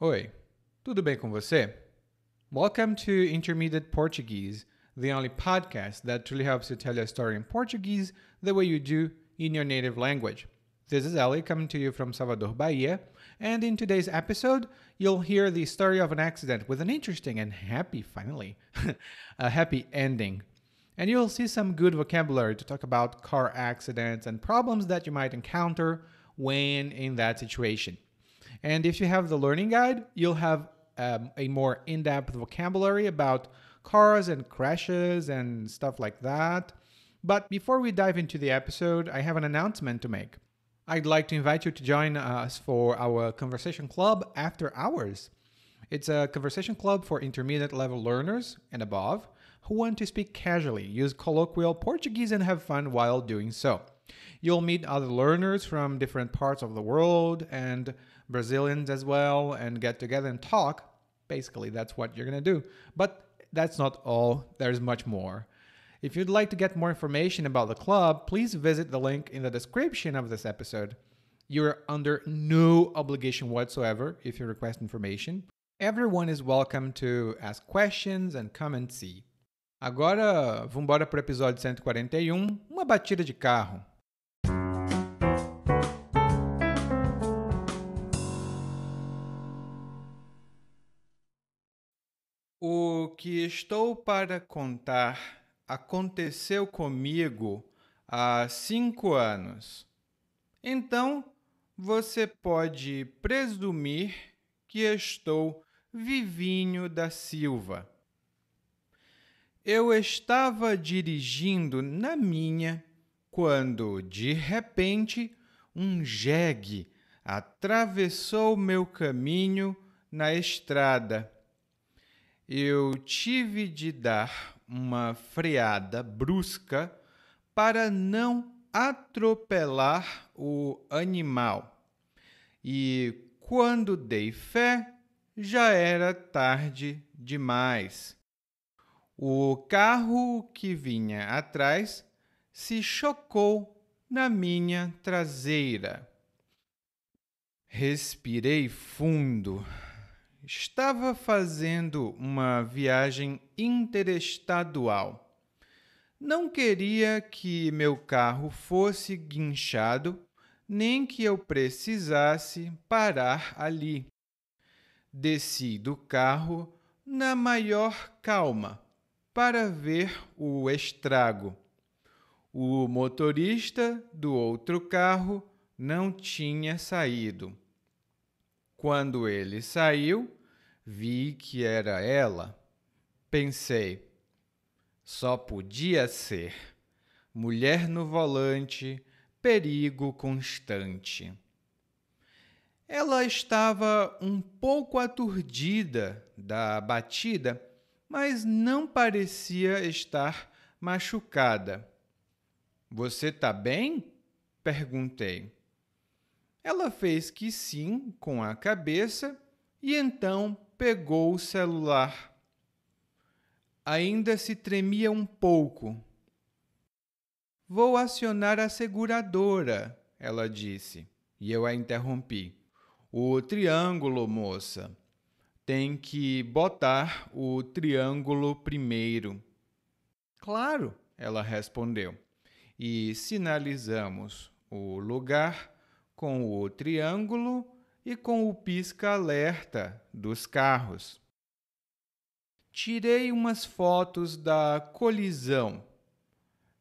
Oi, tudo bem com você? Welcome to Intermediate Portuguese, the only podcast that truly helps you tell a story in Portuguese the way you do in your native language. This is Ali coming to you from Salvador, Bahia, and in today's episode, you'll hear the story of an accident with an interesting and happy, finally, a happy ending. And you'll see some good vocabulary to talk about car accidents and problems that you might encounter when in that situation. And if you have the learning guide, you'll have a more in-depth vocabulary about cars and crashes and stuff like that. But before we dive into the episode, I have an announcement to make. I'd like to invite you to join us for our conversation club after hours. It's a conversation club for intermediate level learners and above who want to speak casually, use colloquial Portuguese, and have fun while doing so. You'll meet other learners from different parts of the world and Brazilians as well, and get together and talk. Basically, that's what you're going to do. But that's not all, there's much more. If you'd like to get more information about the club, please visit the link in the description of this episode. You're under no obligation whatsoever if you request information. Everyone is welcome to ask questions and come and see. Agora, vamos embora para o episódio 141, uma batida de carro. O que estou para contar aconteceu comigo há 5 anos. Então, você pode presumir que estou Vivinho da Silva. Eu estava dirigindo na minha quando, de repente, um jegue atravessou meu caminho na estrada. Eu tive de dar uma freada brusca para não atropelar o animal. E quando dei fé, já era tarde demais. O carro que vinha atrás se chocou na minha traseira. Respirei fundo. Estava fazendo uma viagem interestadual. Não queria que meu carro fosse guinchado, nem que eu precisasse parar ali. Desci do carro na maior calma para ver o estrago. O motorista do outro carro não tinha saído. Quando ele saiu, vi que era ela. Pensei, só podia ser. Mulher no volante, perigo constante. Ela estava um pouco aturdida da batida, mas não parecia estar machucada. Você tá bem? Perguntei. Ela fez que sim com a cabeça e então pegou o celular. Ainda se tremia um pouco. Vou acionar a seguradora, ela disse, e eu a interrompi. O triângulo, moça. Tem que botar o triângulo primeiro. Claro, ela respondeu. E sinalizamos o lugar com o triângulo e com o pisca-alerta dos carros. Tirei umas fotos da colisão.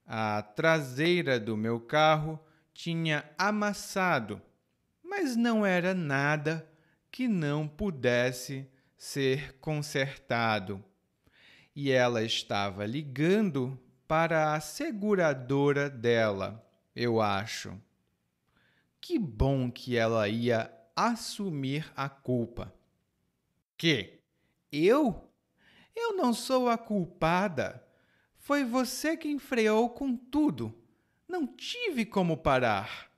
A traseira do meu carro tinha amassado, mas não era nada que não pudesse ser consertado. E ela estava ligando para a seguradora dela, eu acho. Que bom que ela ia assumir a culpa. Que? Eu? Eu não sou a culpada. Foi você quem freou com tudo. Não tive como parar.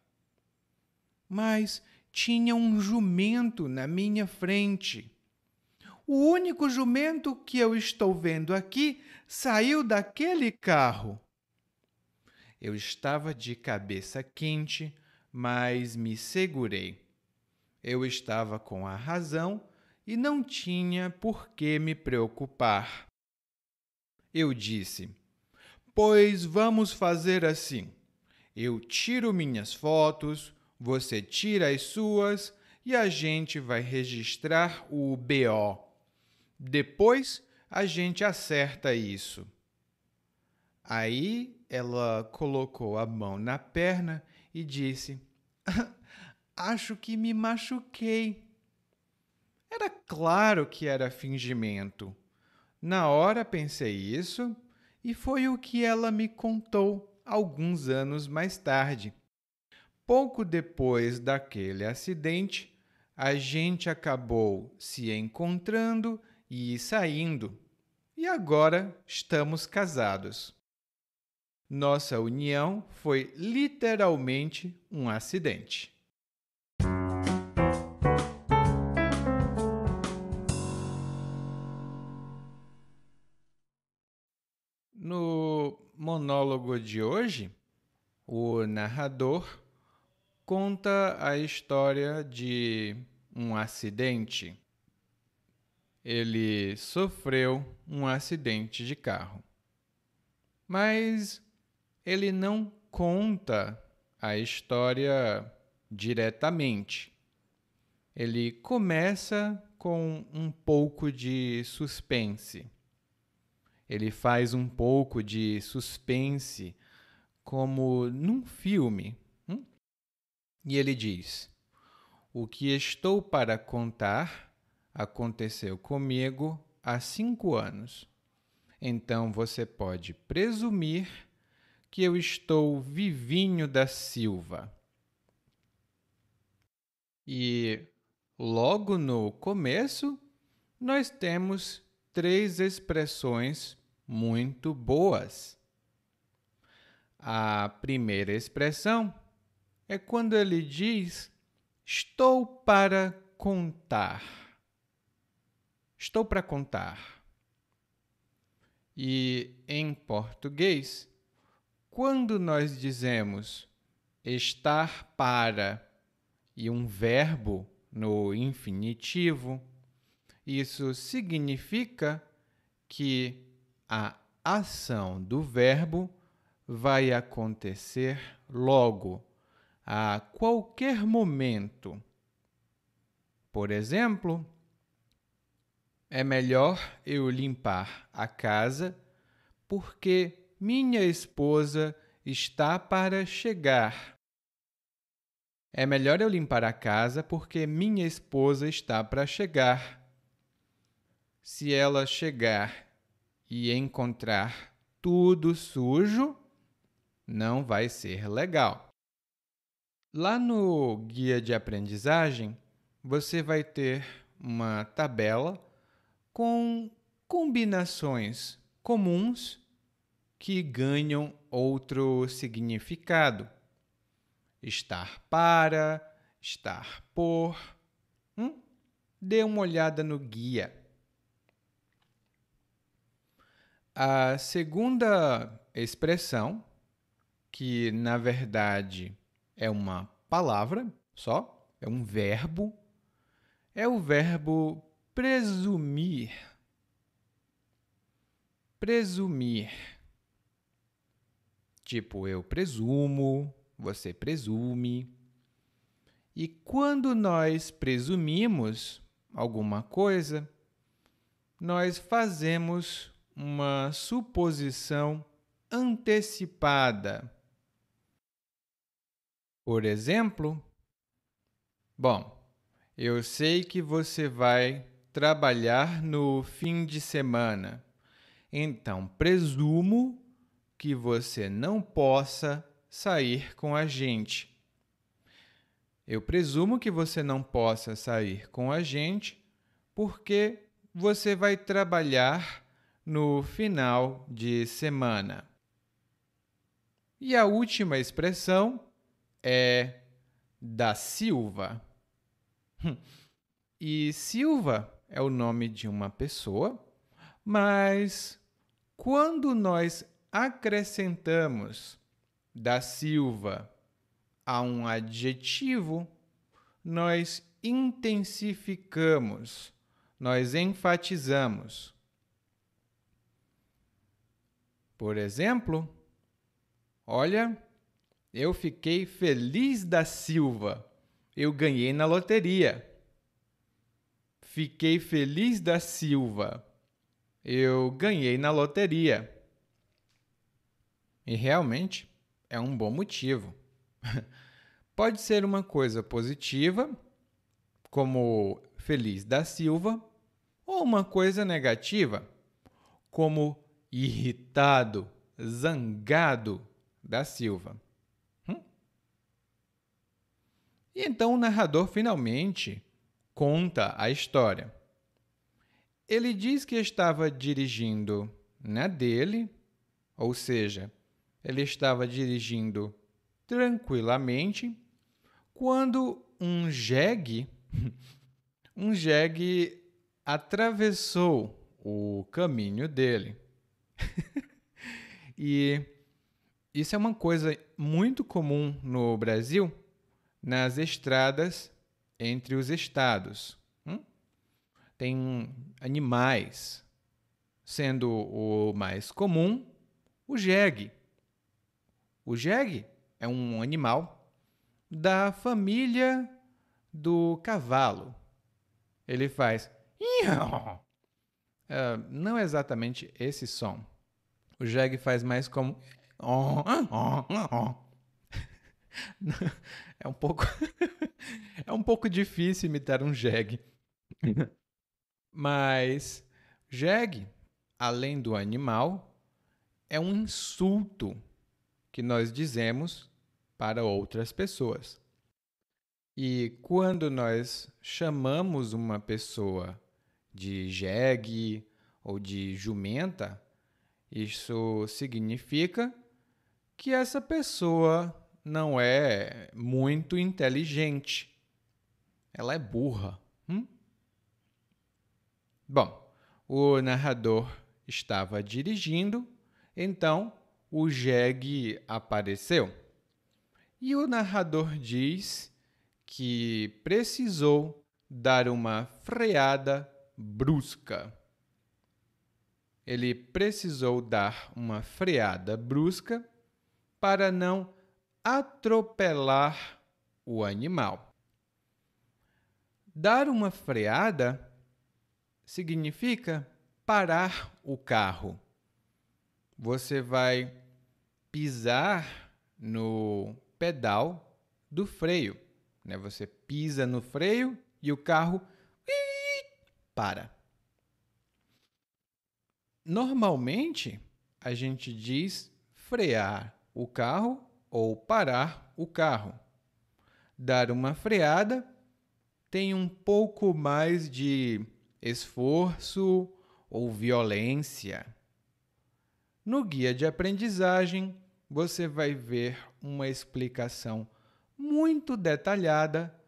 Mas tinha um jumento na minha frente. O único jumento que eu estou vendo aqui saiu daquele carro. Eu estava de cabeça quente, mas me segurei. Eu estava com a razão e não tinha por que me preocupar. Eu disse: pois vamos fazer assim. Eu tiro minhas fotos, você tira as suas e a gente vai registrar o BO. Depois a gente acerta isso. Aí ela colocou a mão na perna e disse: acho que me machuquei. Era claro que era fingimento. Na hora pensei isso e foi o que ela me contou alguns anos mais tarde. Pouco depois daquele acidente, a gente acabou se encontrando e saindo, e agora estamos casados. Nossa união foi literalmente um acidente. No monólogo de hoje, o narrador conta a história de um acidente. Ele sofreu um acidente de carro, mas ele não conta a história diretamente. Ele começa com um pouco de suspense. Ele faz um pouco de suspense, como num filme. E ele diz: o que estou para contar aconteceu comigo há 5 anos. Então você pode presumir que eu estou vivinho da Silva. E logo no começo, nós temos 3 expressões muito boas. A primeira expressão é quando ele diz: estou para contar. Estou para contar. E em português, quando nós dizemos estar para e um verbo no infinitivo, isso significa que a ação do verbo vai acontecer logo, a qualquer momento. Por exemplo, é melhor eu limpar a casa porque minha esposa está para chegar. É melhor eu limpar a casa porque minha esposa está para chegar. Se ela chegar e encontrar tudo sujo, não vai ser legal. Lá no guia de aprendizagem, você vai ter uma tabela com combinações comuns que ganham outro significado. Estar para, estar por. Dê uma olhada no guia. A segunda expressão, que na verdade é uma palavra só, é um verbo, é o verbo presumir. Presumir. Tipo, eu presumo, você presume. E quando nós presumimos alguma coisa, nós fazemos uma suposição antecipada. Por exemplo, bom, eu sei que você vai trabalhar no fim de semana, então presumo que você não possa sair com a gente. Eu presumo que você não possa sair com a gente porque você vai trabalhar no final de semana. E a última expressão é da Silva. E Silva é o nome de uma pessoa, mas quando nós acrescentamos da Silva a um adjetivo, nós intensificamos nós enfatizamos. Por exemplo, olha, eu fiquei feliz da Silva. Eu ganhei na loteria. Fiquei feliz da Silva. Eu ganhei na loteria. E realmente é um bom motivo. Pode ser uma coisa positiva, como feliz da Silva, ou uma coisa negativa, como irritado, zangado da Silva. E então o narrador finalmente conta a história. Ele diz que estava dirigindo na dele, ou seja, ele estava dirigindo tranquilamente, quando um jegue atravessou o caminho dele. E isso é uma coisa muito comum no Brasil, nas estradas entre os estados. Tem animais, sendo o mais comum o jegue. O jegue é um animal da família do cavalo. Ele faz não exatamente esse som. O jegue faz mais como é um pouco é um pouco difícil imitar um jegue. Mas jegue, além do animal, é um insulto que nós dizemos para outras pessoas. E quando nós chamamos uma pessoa de jegue ou de jumenta, isso significa que essa pessoa não é muito inteligente. Ela é burra. Bom, o narrador estava dirigindo, então o jegue apareceu. E o narrador diz que precisou dar uma freada brusca. Ele precisou dar uma freada brusca para não atropelar o animal. Dar uma freada significa parar o carro. Você vai pisar no pedal do freio, né? Você pisa no freio e o carro para. Normalmente, a gente diz frear o carro ou parar o carro. Dar uma freada tem um pouco mais de esforço ou violência. No guia de aprendizagem, você vai ver uma explicação muito detalhada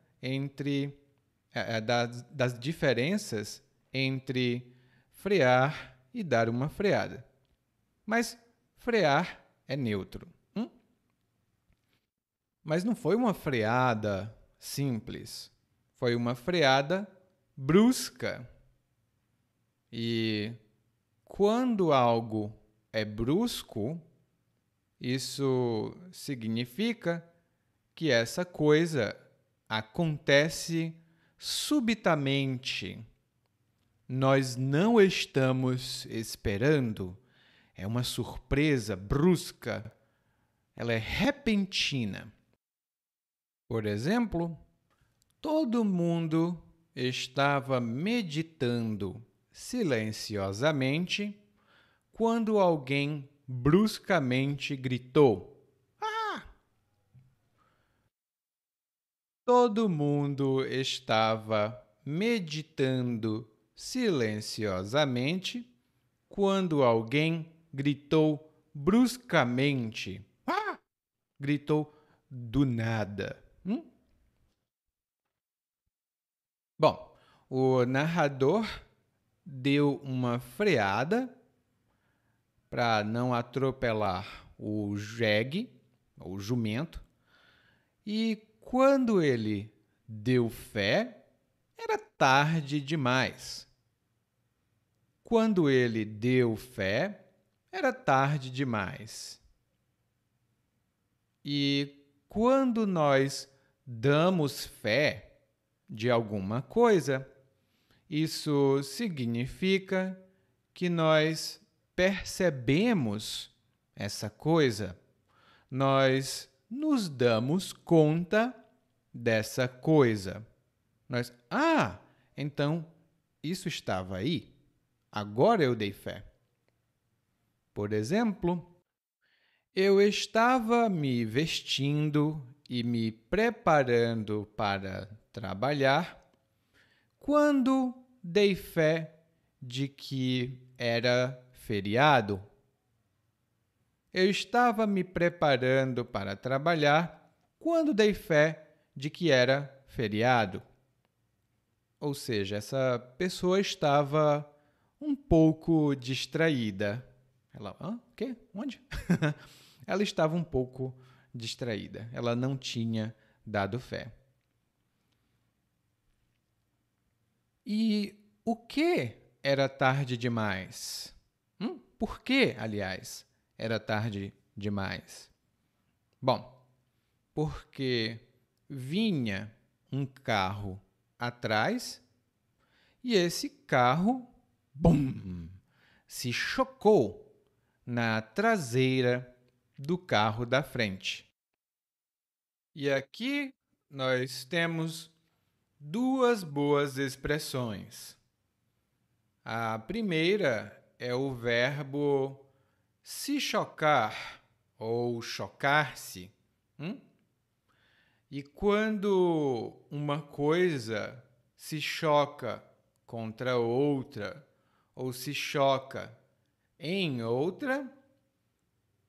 das diferenças entre frear e dar uma freada. Mas frear é neutro. Mas não foi uma freada simples. Foi uma freada brusca. E quando algo é brusco, isso significa que essa coisa acontece subitamente. Nós não estamos esperando. É uma surpresa brusca. Ela é repentina. Por exemplo, todo mundo estava meditando silenciosamente quando alguém bruscamente gritou: "Ah!" Todo mundo estava meditando silenciosamente quando alguém gritou bruscamente: "Ah!" Gritou do nada. Bom, o narrador deu uma freada para não atropelar o jegue, o jumento, e quando ele deu fé, era tarde demais. quando ele deu fé, era tarde demais. E quando nós damos fé de alguma coisa, isso significa que nós percebemos essa coisa, nós nos damos conta dessa coisa. Então isso estava aí, agora eu dei fé. Por exemplo, eu estava me vestindo e me preparando para trabalhar quando dei fé de que era feriado. Eu estava me preparando para trabalhar quando dei fé de que era feriado. Ou seja, essa pessoa estava um pouco distraída. Ela, quê? Onde? Ela estava um pouco distraída. Ela não tinha dado fé. E o que era tarde demais? Por que, aliás, era tarde demais? Bom, porque vinha um carro atrás e esse carro, bum, se chocou na traseira do carro da frente. E aqui nós temos duas boas expressões. A primeira é o verbo se chocar ou chocar-se. E quando uma coisa se choca contra outra ou se choca em outra,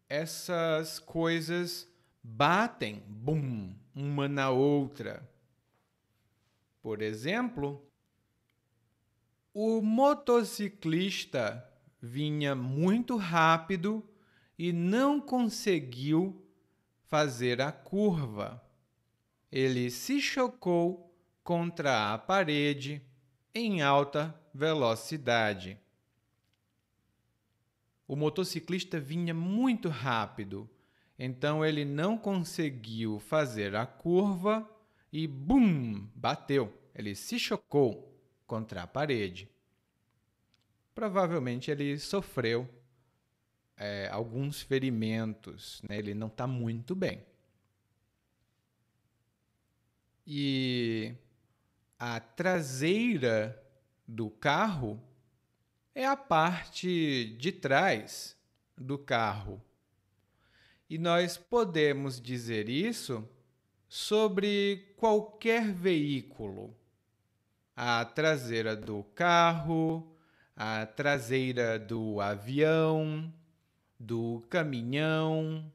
essas coisas batem, bum, uma na outra. Por exemplo, o motociclista vinha muito rápido e não conseguiu fazer a curva. Ele se chocou contra a parede em alta velocidade. O motociclista vinha muito rápido, então ele não conseguiu fazer a curva e, bum, bateu. Ele se chocou contra a parede. Provavelmente ele sofreu alguns ferimentos, né? Ele não está muito bem. E a traseira do carro é a parte de trás do carro. E nós podemos dizer isso sobre qualquer veículo. A traseira do carro, a traseira do avião, do caminhão,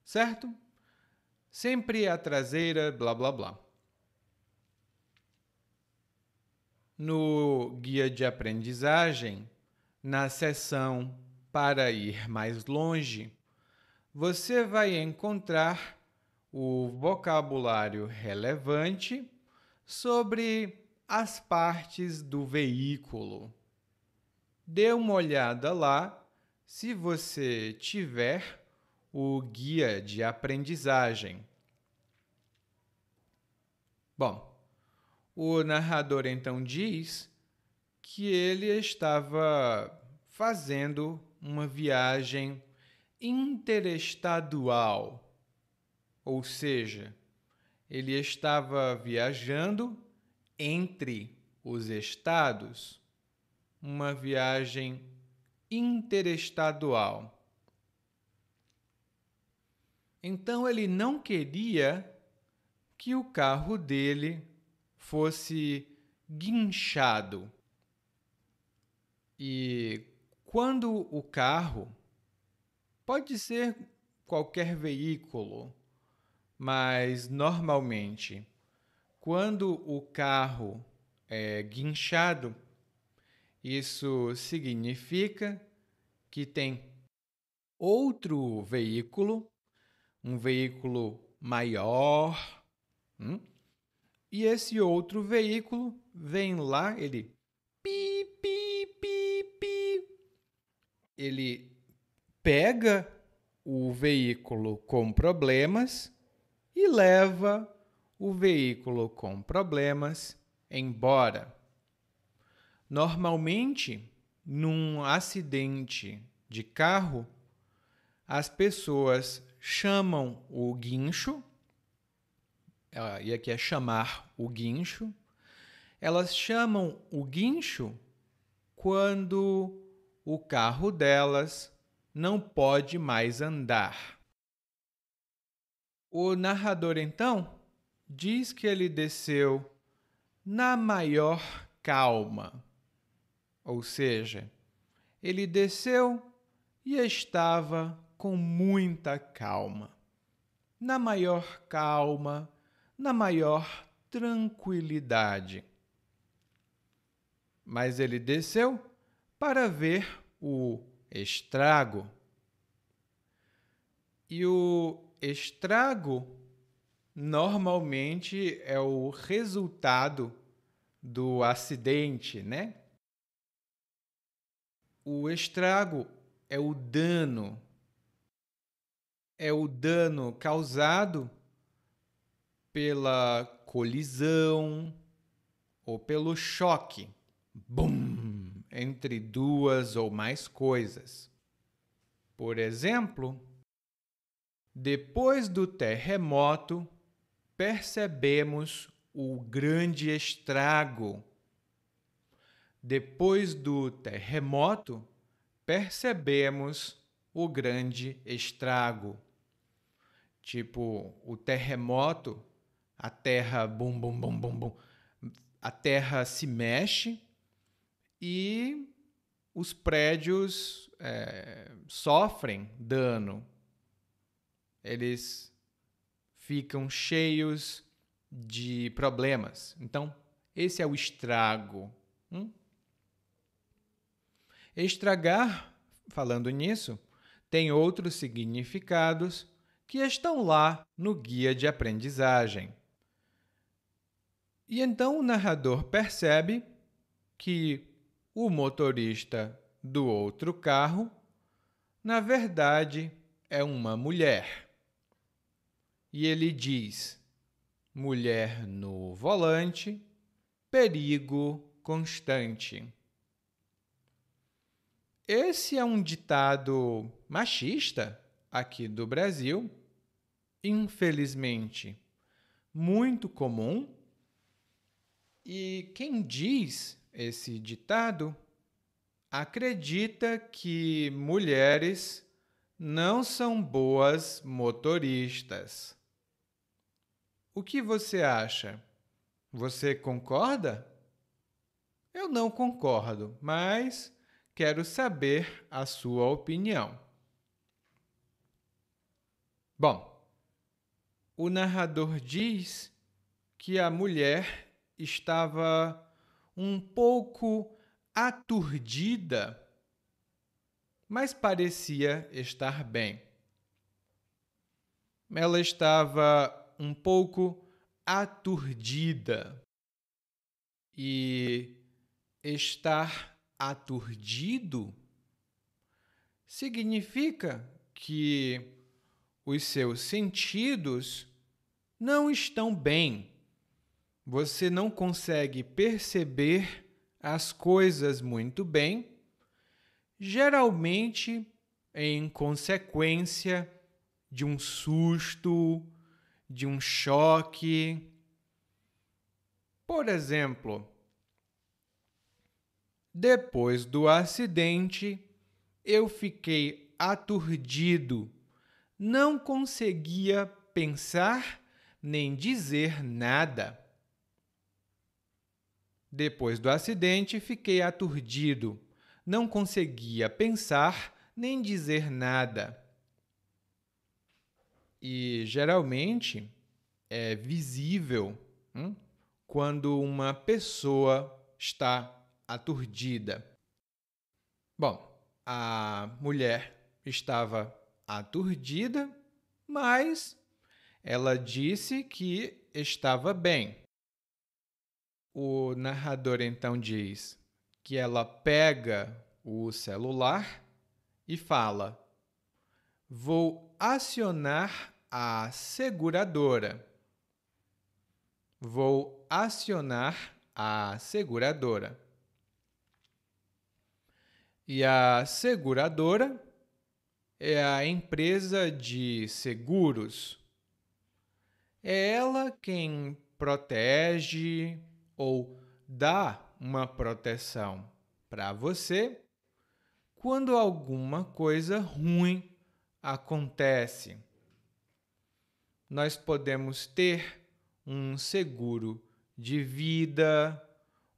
certo? Sempre a traseira, blá, blá, blá. No guia de aprendizagem, na seção Para ir mais longe, você vai encontrar o vocabulário relevante sobre as partes do veículo. Dê uma olhada lá se você tiver o guia de aprendizagem. Bom, o narrador então diz que ele estava fazendo uma viagem interestadual, ou seja, ele estava viajando entre os estados, uma viagem interestadual. Então ele não queria que o carro dele fosse guinchado. E quando o carro, pode ser qualquer veículo, mas normalmente, quando o carro é guinchado, isso significa que tem outro veículo, um veículo maior, e esse outro veículo vem lá, ele pi, pi, pi, pi, Ele pega o veículo com problemas e leva o veículo com problemas embora. Normalmente, num acidente de carro, as pessoas chamam o guincho, e aqui é chamar o guincho, elas chamam o guincho quando o carro delas não pode mais andar. O narrador, então, diz que ele desceu na maior calma, ou seja, ele desceu e estava com muita calma, na maior calma, na maior tranquilidade. Mas ele desceu para ver o estrago. E o estrago normalmente é o resultado do acidente, né? O estrago é o dano. É o dano causado pela colisão ou pelo choque, bum, entre duas ou mais coisas. Por exemplo, depois do terremoto, percebemos o grande estrago. Depois do terremoto, percebemos o grande estrago. Tipo, o terremoto, a terra bum, bum, bum, bum, bum, a terra se mexe e os prédios sofrem dano. Eles ficam cheios de problemas. Então, esse é o estrago. Estragar, falando nisso, tem outros significados que estão lá no guia de aprendizagem. E então o narrador percebe que o motorista do outro carro, na verdade, é uma mulher. E ele diz: mulher no volante, perigo constante. Esse é um ditado machista aqui do Brasil, infelizmente, muito comum. E quem diz esse ditado acredita que mulheres não são boas motoristas. O que você acha? Você concorda? Eu não concordo, mas quero saber a sua opinião. Bom, o narrador diz que a mulher estava um pouco aturdida, mas parecia estar bem. Ela estava um pouco aturdida. E estar aturdido significa que os seus sentidos não estão bem. Você não consegue perceber as coisas muito bem, geralmente em consequência de um susto, de um choque. Por exemplo, depois do acidente, eu fiquei aturdido, não conseguia pensar nem dizer nada. Depois do acidente, fiquei aturdido, não conseguia pensar nem dizer nada. E geralmente é visível quando uma pessoa está aturdida. Bom, a mulher estava aturdida, mas ela disse que estava bem. O narrador então diz que ela pega o celular e fala: vou acionar a seguradora. Vou acionar a seguradora. E a seguradora é a empresa de seguros. É ela quem protege ou dá uma proteção para você quando alguma coisa ruim acontece. Nós podemos ter um seguro de vida,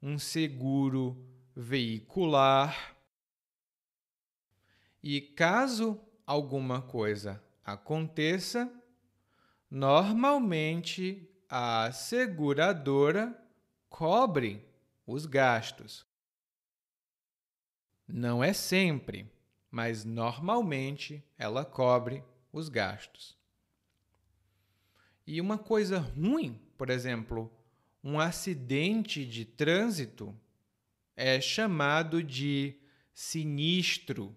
um seguro veicular. E caso alguma coisa aconteça, normalmente a seguradora cobre os gastos. Não é sempre, mas normalmente ela cobre os gastos. E uma coisa ruim, por exemplo, um acidente de trânsito é chamado de sinistro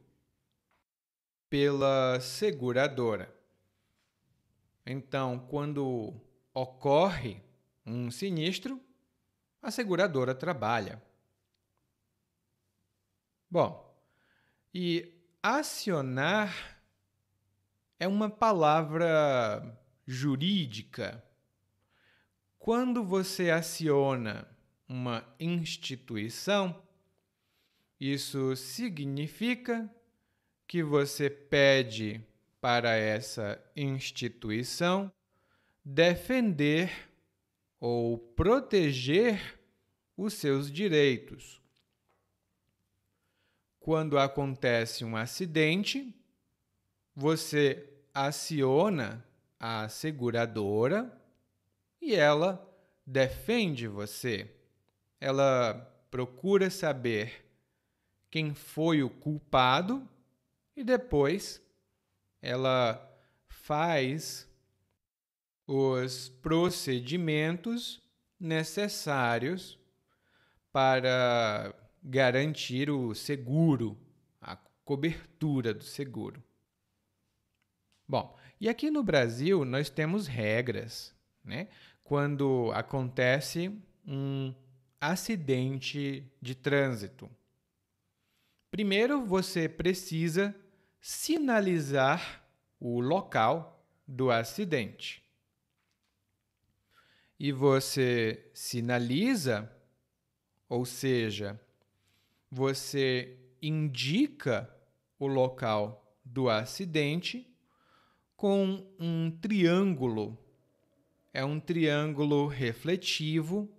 pela seguradora. Então, quando ocorre um sinistro, a seguradora trabalha. Bom, e acionar é uma palavra jurídica. Quando você aciona uma instituição, isso significa que você pede para essa instituição defender ou proteger os seus direitos. Quando acontece um acidente, você aciona a seguradora e ela defende você. Ela procura saber quem foi o culpado e depois ela faz os procedimentos necessários para garantir o seguro, a cobertura do seguro. Bom, e aqui no Brasil nós temos regras, né? Quando acontece um acidente de trânsito. Primeiro, você precisa sinalizar o local do acidente. E você sinaliza, ou seja, você indica o local do acidente com um triângulo. É um triângulo refletivo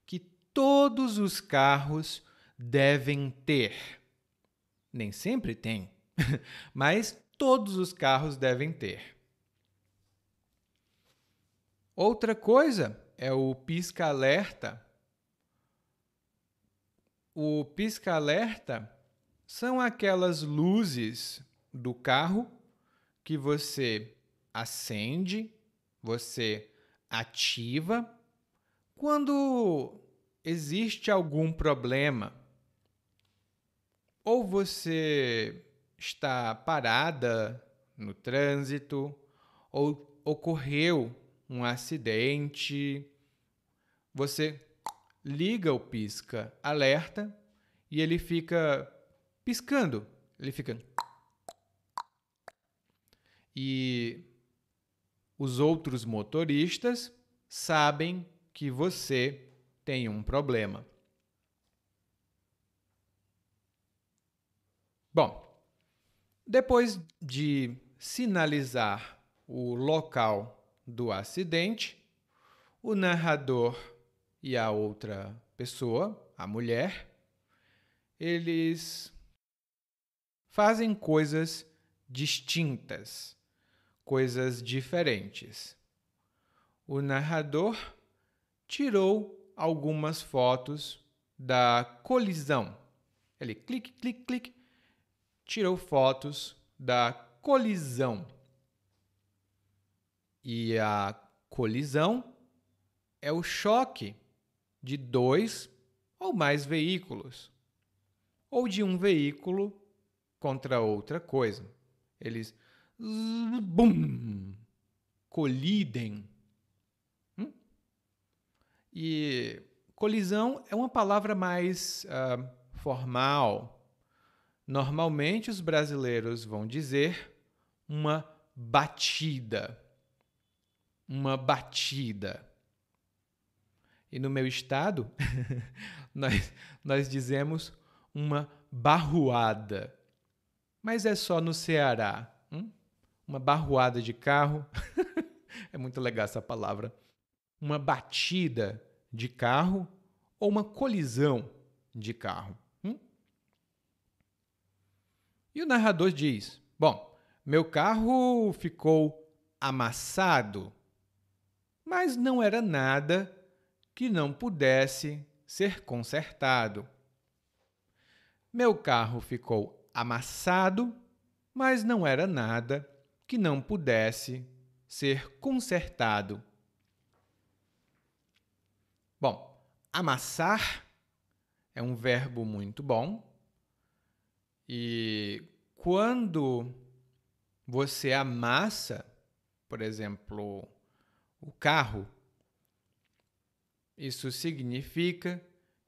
que todos os carros devem ter. Nem sempre tem, mas todos os carros devem ter. Outra coisa é o pisca-alerta. O pisca-alerta são aquelas luzes do carro que você acende, você ativa quando existe algum problema. Ou você está parada no trânsito, ou ocorreu um acidente, você liga o pisca-alerta e ele fica piscando. Ele fica. E os outros motoristas sabem que você tem um problema. Bom, depois de sinalizar o local do acidente, o narrador e a outra pessoa, a mulher, eles fazem coisas distintas, coisas diferentes. O narrador tirou algumas fotos da colisão. Ele clique, clique, clique, tirou fotos da colisão. E a colisão é o choque de dois ou mais veículos, ou de um veículo contra outra coisa. Eles bum, colidem. E colisão é uma palavra mais formal. Normalmente os brasileiros vão dizer uma batida. Uma batida. E no meu estado, nós dizemos uma barruada. Mas é só no Ceará. Uma barruada de carro. É muito legal essa palavra. Uma batida de carro ou uma colisão de carro. E o narrador diz: bom, meu carro ficou amassado, mas não era nada que não pudesse ser consertado. Meu carro ficou amassado, mas não era nada que não pudesse ser consertado. Bom, amassar é um verbo muito bom. E quando você amassa, por exemplo, o carro, isso significa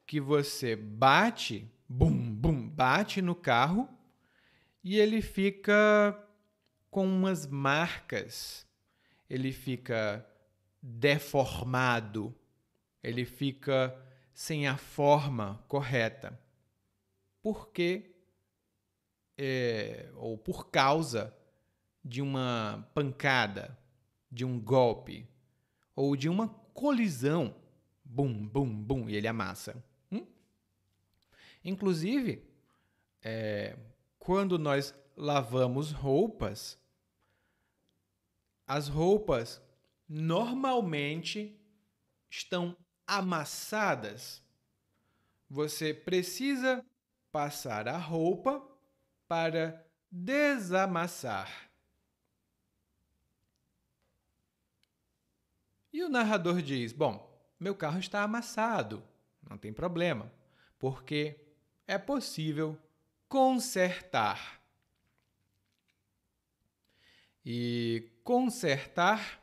que você bate, bate no carro e ele fica com umas marcas, ele fica deformado, ele fica sem a forma correta. Porque ou por causa de uma pancada, de um golpe, ou de uma colisão, e ele amassa. Inclusive, quando nós lavamos roupas, as roupas normalmente estão amassadas. Você precisa passar a roupa para desamassar. E o narrador diz: bom, meu carro está amassado, não tem problema, porque é possível consertar. E consertar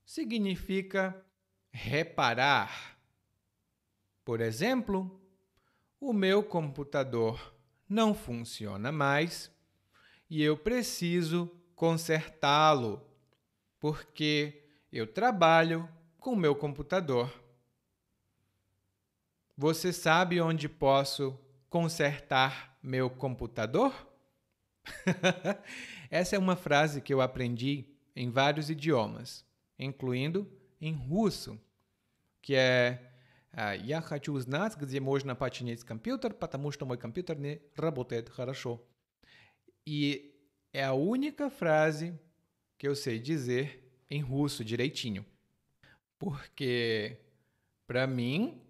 significa reparar. Por exemplo, o meu computador não funciona mais e eu preciso consertá-lo, porque eu trabalho com o meu computador. Você sabe onde posso consertar meu computador? Essa é uma frase que eu aprendi em vários idiomas, incluindo em russo, que é «Я хочу узнать, где можно починить компьютер, потому что мой компьютер не работает хорошо». E é a única frase que eu sei dizer em russo direitinho. Porque, para mim,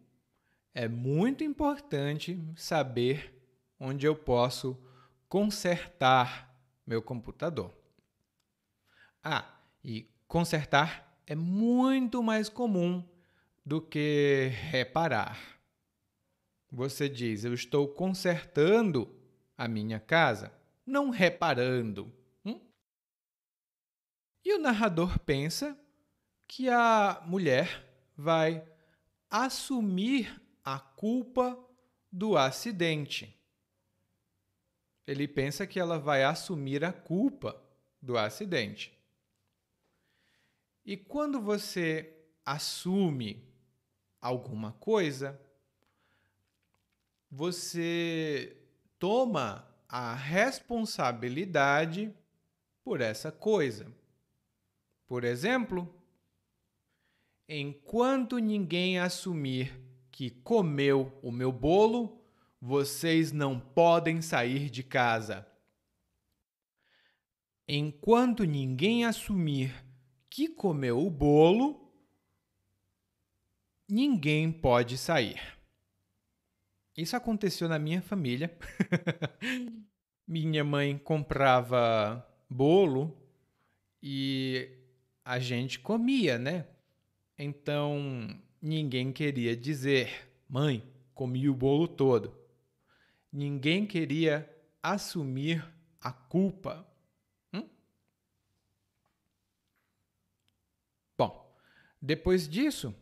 é muito importante saber onde eu posso consertar meu computador. E consertar é muito mais comum do que reparar. Você diz: eu estou consertando a minha casa, não reparando. E o narrador pensa que a mulher vai assumir a culpa do acidente. Ele pensa que ela vai assumir a culpa do acidente. E quando você assume alguma coisa, você toma a responsabilidade por essa coisa. Por exemplo, enquanto ninguém assumir que comeu o meu bolo, vocês não podem sair de casa. Enquanto ninguém assumir que comeu o bolo, ninguém pode sair. Isso aconteceu na minha família. Minha mãe comprava bolo e a gente comia, né? Então, ninguém queria dizer: mãe, comi o bolo todo. Ninguém queria assumir a culpa? Bom, depois disso,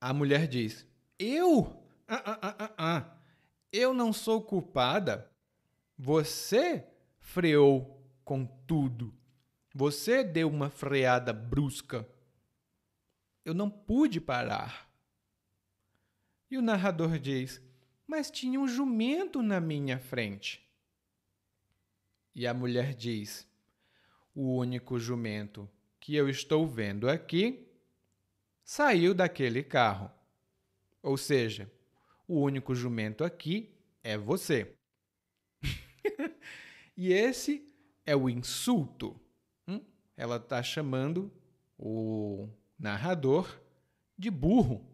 a mulher diz: Eu? Eu não sou culpada. Você freou com tudo. Você deu uma freada brusca. Eu não pude parar. E o narrador diz: Mas tinha um jumento na minha frente. E a mulher diz: O único jumento que eu estou vendo aqui saiu daquele carro. Ou seja, o único jumento aqui é você. E esse é o insulto. Ela está chamando o narrador de burro.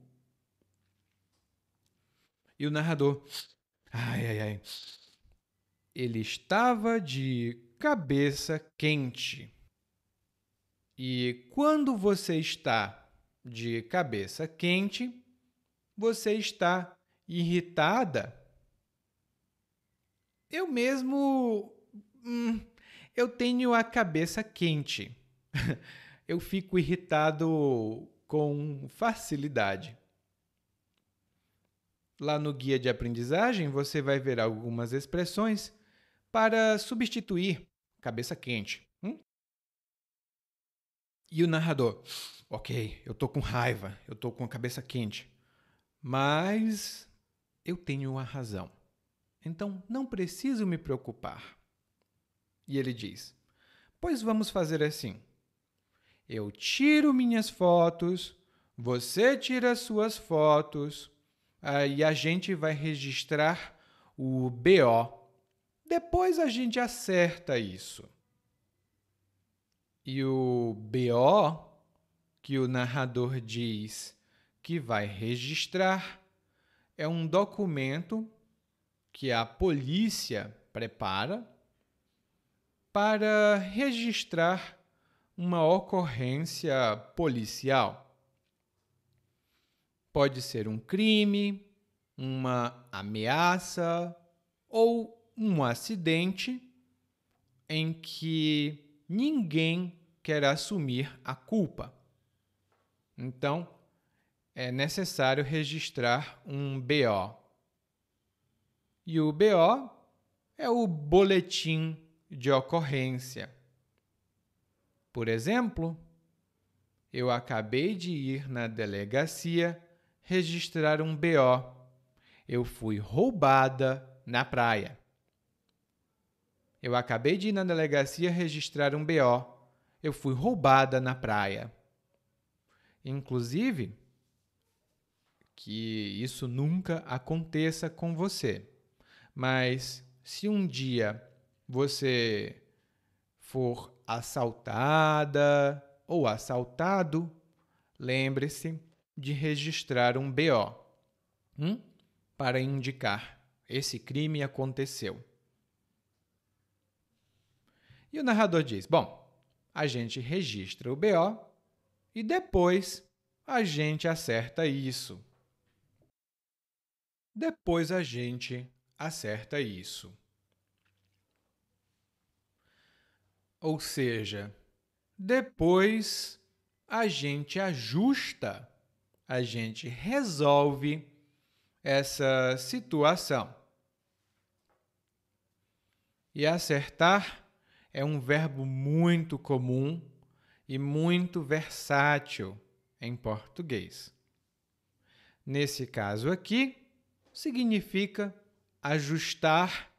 E o narrador, ele estava de cabeça quente. E quando você está de cabeça quente, você está irritada. Eu mesmo, eu tenho a cabeça quente. Eu fico irritado com facilidade. Lá no guia de aprendizagem, você vai ver algumas expressões para substituir cabeça quente. E o narrador, ok, eu tô com raiva, eu tô com a cabeça quente, mas eu tenho a razão. Então não preciso me preocupar. E ele diz, pois vamos fazer assim. Eu tiro minhas fotos, você tira suas fotos, e a gente vai registrar o BO. Depois a gente acerta isso. E o BO que o narrador diz que vai registrar é um documento que a polícia prepara para registrar uma ocorrência policial. Pode ser um crime, uma ameaça ou um acidente em que ninguém quer assumir a culpa. Então, é necessário registrar um BO. E o BO é o boletim de ocorrência. Por exemplo, eu acabei de ir na delegacia registrar um BO. Eu fui roubada na praia. Eu acabei de ir na delegacia registrar um BO. Eu fui roubada na praia. Inclusive, que isso nunca aconteça com você. Mas se um dia você for assaltada ou assaltado, lembre-se de registrar um BO para indicar esse crime aconteceu. E o narrador diz, bom, a gente registra o BO e depois a gente acerta isso. Depois a gente acerta isso. Ou seja, depois a gente ajusta, a gente resolve essa situação. E acertar é um verbo muito comum e muito versátil em português. Nesse caso aqui, significa ajustar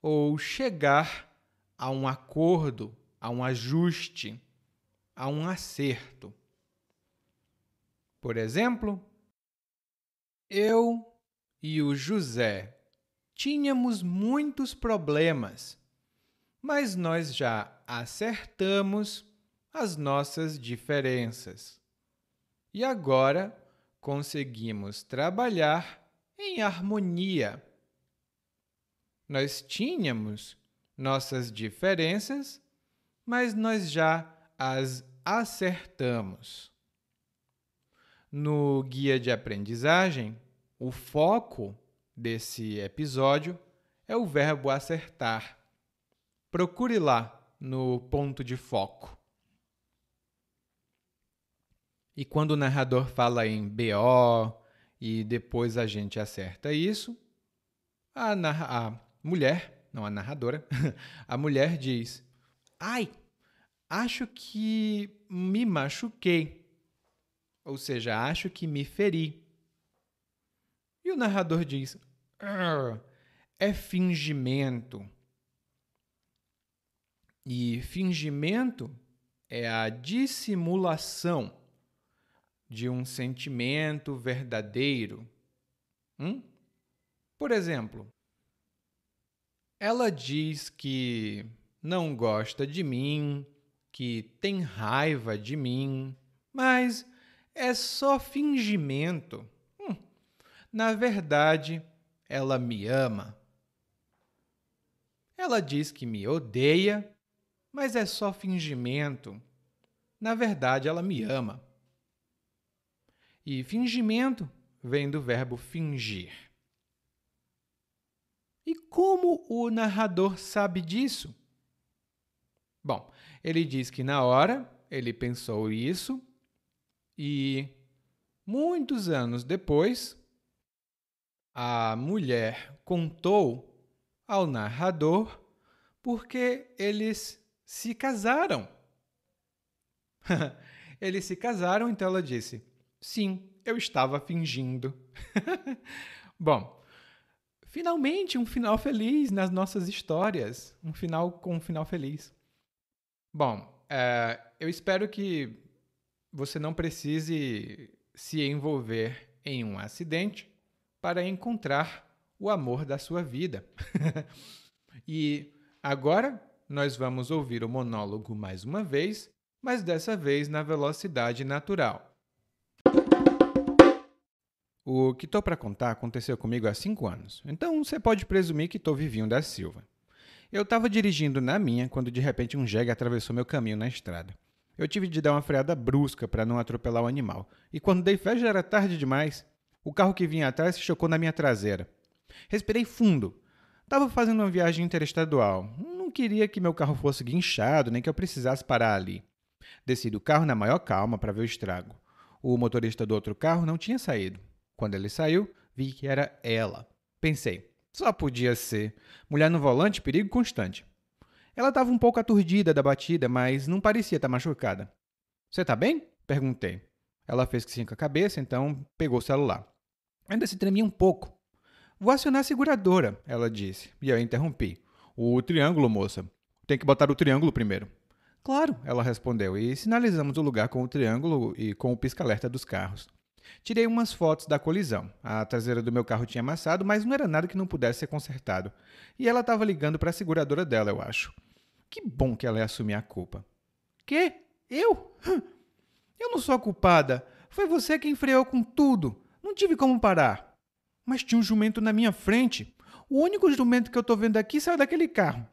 ou chegar a um acordo, a um ajuste, a um acerto. Por exemplo, eu e o José tínhamos muitos problemas, mas nós já acertamos as nossas diferenças. E agora conseguimos trabalhar em harmonia. Nós tínhamos nossas diferenças, mas nós já as acertamos. No guia de aprendizagem, o foco desse episódio é o verbo acertar. Procure lá no ponto de foco. E quando o narrador fala em BO e depois a gente acerta isso, a mulher, não a narradora, a mulher diz: Ai, acho que me machuquei. Ou seja, acho que me feri. E o narrador diz: é fingimento. E fingimento é a dissimulação de um sentimento verdadeiro. Por exemplo, ela diz que não gosta de mim, que tem raiva de mim, mas é só fingimento. Na verdade, ela me ama. Ela diz que me odeia, mas é só fingimento. Na verdade, ela me ama. E fingimento vem do verbo fingir. E como o narrador sabe disso? Bom, ele diz que na hora ele pensou isso e muitos anos depois a mulher contou ao narrador porque eles se casaram. Eles se casaram, então ela disse: sim, eu estava fingindo. Bom, finalmente um final feliz nas nossas histórias. Um final feliz. Bom, eu espero que você não precise se envolver em um acidente para encontrar o amor da sua vida. E agora nós vamos ouvir o monólogo mais uma vez, mas dessa vez na velocidade natural. O que estou para contar aconteceu comigo há 5 anos, então você pode presumir que estou Vivinho da Silva. Eu estava dirigindo na minha quando de repente um jegue atravessou meu caminho na estrada. Eu tive de dar uma freada brusca para não atropelar o animal, e quando dei fé já era tarde demais. O carro que vinha atrás se chocou na minha traseira. Respirei fundo. Estava fazendo uma viagem interestadual. Não queria que meu carro fosse guinchado, nem que eu precisasse parar ali. Desci do carro na maior calma para ver o estrago. O motorista do outro carro não tinha saído. Quando ele saiu, vi que era ela. Pensei, só podia ser. Mulher no volante, perigo constante. Ela estava um pouco aturdida da batida, mas não parecia estar machucada. Você tá bem? Perguntei. Ela fez que sim com a cabeça, então pegou o celular. Ainda se tremia um pouco. Vou acionar a seguradora, ela disse, e eu interrompi. O triângulo, moça. Tem que botar o triângulo primeiro. Claro, ela respondeu, e sinalizamos o lugar com o triângulo e com o pisca-alerta dos carros. Tirei umas fotos da colisão. A traseira do meu carro tinha amassado, mas não era nada que não pudesse ser consertado. E ela estava ligando para a seguradora dela, eu acho. Que bom que ela ia assumir a culpa. Quê? Eu? Eu não sou a culpada. Foi você quem freou com tudo. Não tive como parar. Mas tinha um jumento na minha frente. O único jumento que eu estou vendo aqui saiu daquele carro.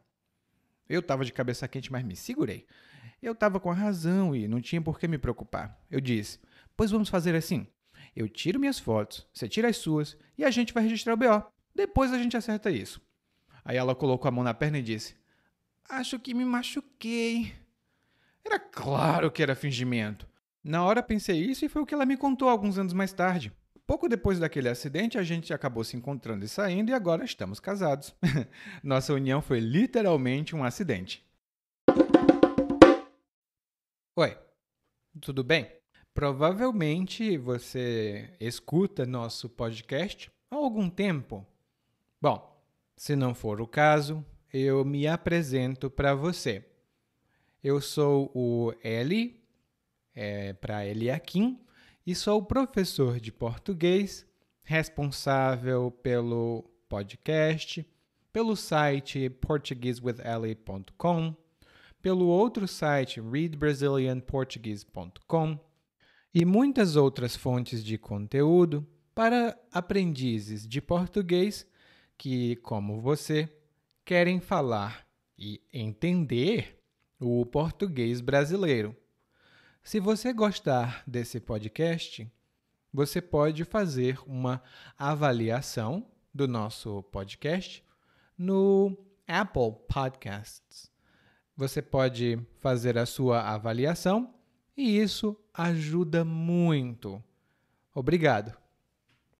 Eu estava de cabeça quente, mas me segurei. Eu estava com a razão e não tinha por que me preocupar. Eu disse, pois vamos fazer assim. Eu tiro minhas fotos, você tira as suas e a gente vai registrar o BO. Depois a gente acerta isso. Aí ela colocou a mão na perna e disse, acho que me machuquei. Era claro que era fingimento. Na hora pensei isso e foi o que ela me contou alguns anos mais tarde. Pouco depois daquele acidente, a gente acabou se encontrando e saindo e agora estamos casados. Nossa união foi literalmente um acidente. Oi, tudo bem? Provavelmente você escuta nosso podcast há algum tempo. Bom, se não for o caso, eu me apresento para você. Eu sou o Eli, para Eliakim, e sou professor de português, responsável pelo podcast, pelo site portuguesewitheli.com, pelo outro site readbrazilianportuguese.com e muitas outras fontes de conteúdo para aprendizes de português que, como você, querem falar e entender o português brasileiro. Se você gostar desse podcast, você pode fazer uma avaliação do nosso podcast no Apple Podcasts. Você pode fazer a sua avaliação e isso ajuda muito. Obrigado.